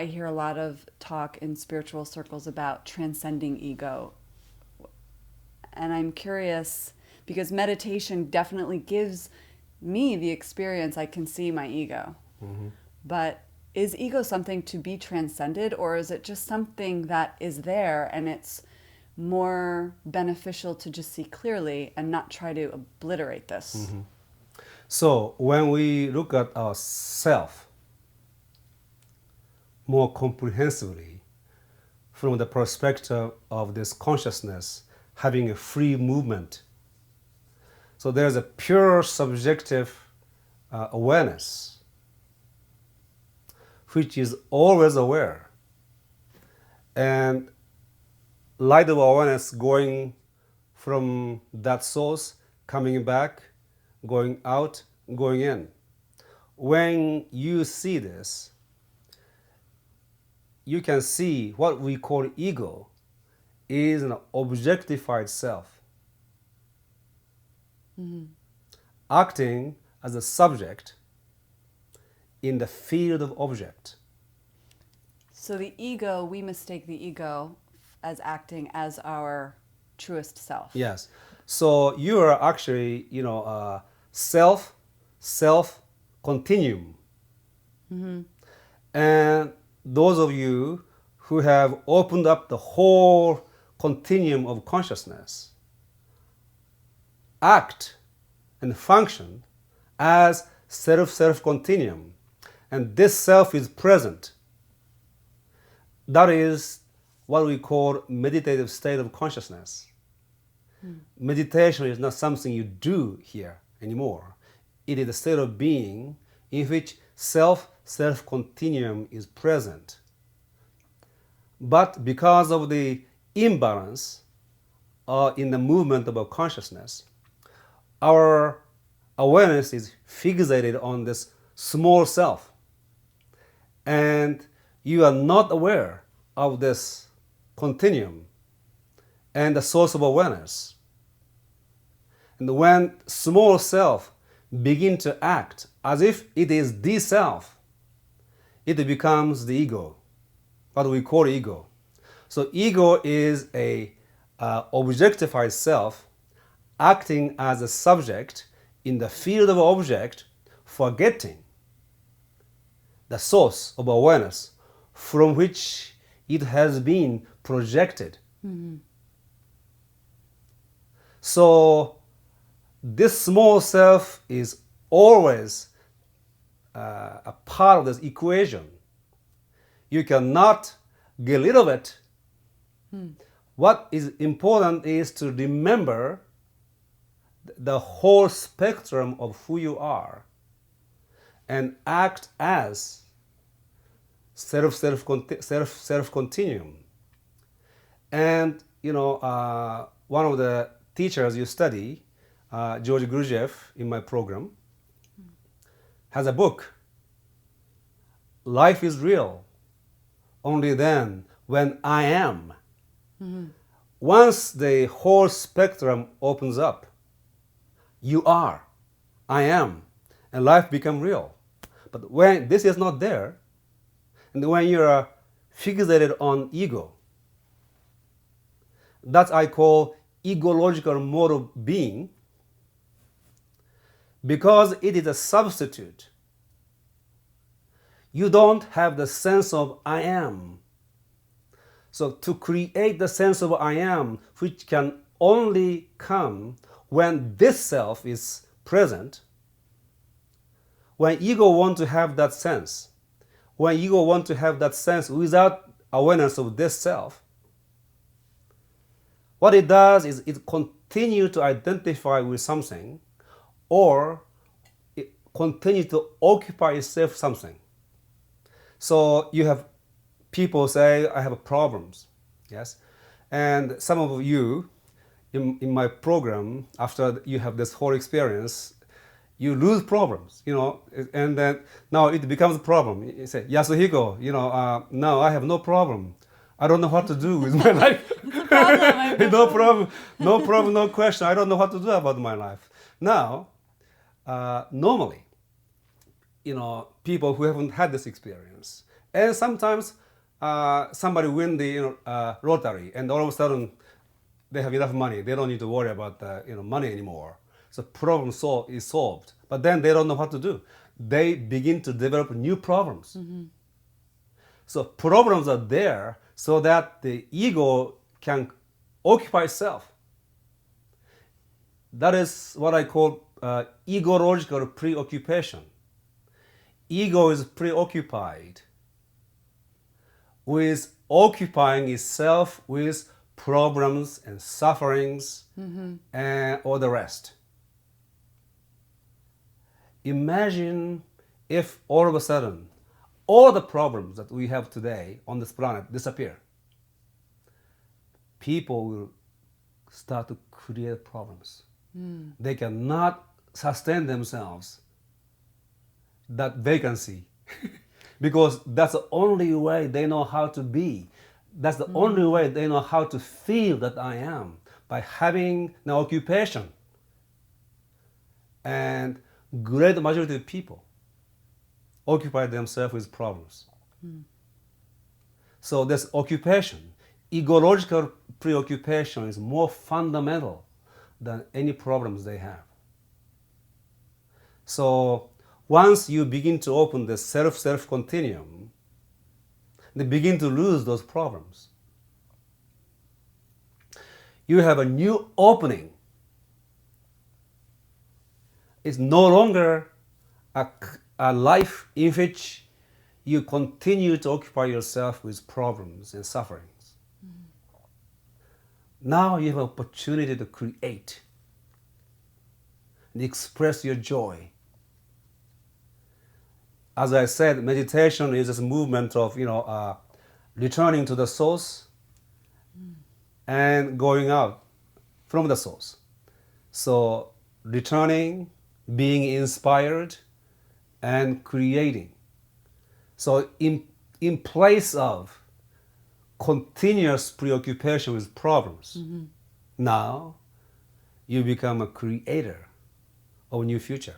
I hear a lot of talk in spiritual circles about transcending ego. And I'm curious because meditation definitely gives me the experience I can see my ego. Mm-hmm. But is ego something to be transcended, or is it just something that is there and it's more beneficial to just see clearly and not try to obliterate this? Mm-hmm. So when we look at ourself more comprehensively from the perspective of this consciousness having a free movement, so there's a pure subjective awareness which is always aware, and light of awareness going from that source, coming back, going out, going in. When you see this, you can see what we call ego is an objectified self, acting as a subject in the field of object. So the ego, we mistake the ego as acting as our truest self. Yes. So you are actually, self continuum. And those of you who have opened up the whole continuum of consciousness act and function as self continuum. And this self is present. That is what we call meditative state of consciousness. Meditation is not something you do here anymore. It is a state of being in which self continuum is present. But because of the imbalance in the movement of our consciousness, our awareness is fixated on this small self. And you are not aware of this continuum and the source of awareness. And when small self begin to act as if it is the self, it becomes the ego, what we call ego. So ego is a objectified self acting as a subject in the field of object, forgetting the source of awareness from which it has been projected. So this small self is always a part of this equation. You cannot get rid of it. What is important is to remember the whole spectrum of who you are and act as self continuum. And one of the teachers you study, George Gurdjieff, in my program, has a book, Life is Real Only Then When I Am. Once the whole spectrum opens up, you are, I am, and life becomes real. But when this is not there, and when you are fixated on ego, that I call egological mode of being, because it is a substitute. You don't have the sense of I am. So to create the sense of I am, which can only come when this self is present, when ego wants to have that sense, when ego wants to have that sense without awareness of this self, what it does is it continues to identify with something, or it continues to occupy itself something. So you have people say, I have problems, yes? And some of you in my program, after you have this whole experience, you lose problems, and then now it becomes a problem. You say, Yasuhiko, now I have no problem. I don't know what to do with my life. No problem, no question. I don't know what to do about my life. Now, normally, people who haven't had this experience, And sometimes somebody win the lottery, and all of a sudden they have enough money. They don't need to worry about the money anymore. So problem is solved. But then they don't know what to do. They begin to develop new problems. So problems are there so that the ego can occupy itself. That is what I call egological preoccupation. Ego is preoccupied with occupying itself with problems and sufferings and all the rest. Imagine if all of a sudden all the problems that we have today on this planet disappear. People will start to create problems. They cannot sustain themselves, that vacancy, because that's the only way they know how to be. That's the only way they know how to feel that I am, by having an occupation. And great majority of people occupy themselves with problems. So this occupation, egological preoccupation, is more fundamental than any problems they have. So once you begin to open the self-self continuum, they begin to lose those problems. You have a new opening. It's no longer a life in which you continue to occupy yourself with problems and sufferings. Now you have an opportunity to create and express your joy. As I said, meditation is this movement of returning to the source and going out from the source. So returning, being inspired, and creating. So in place of continuous preoccupation with problems, now you become a creator of a new future.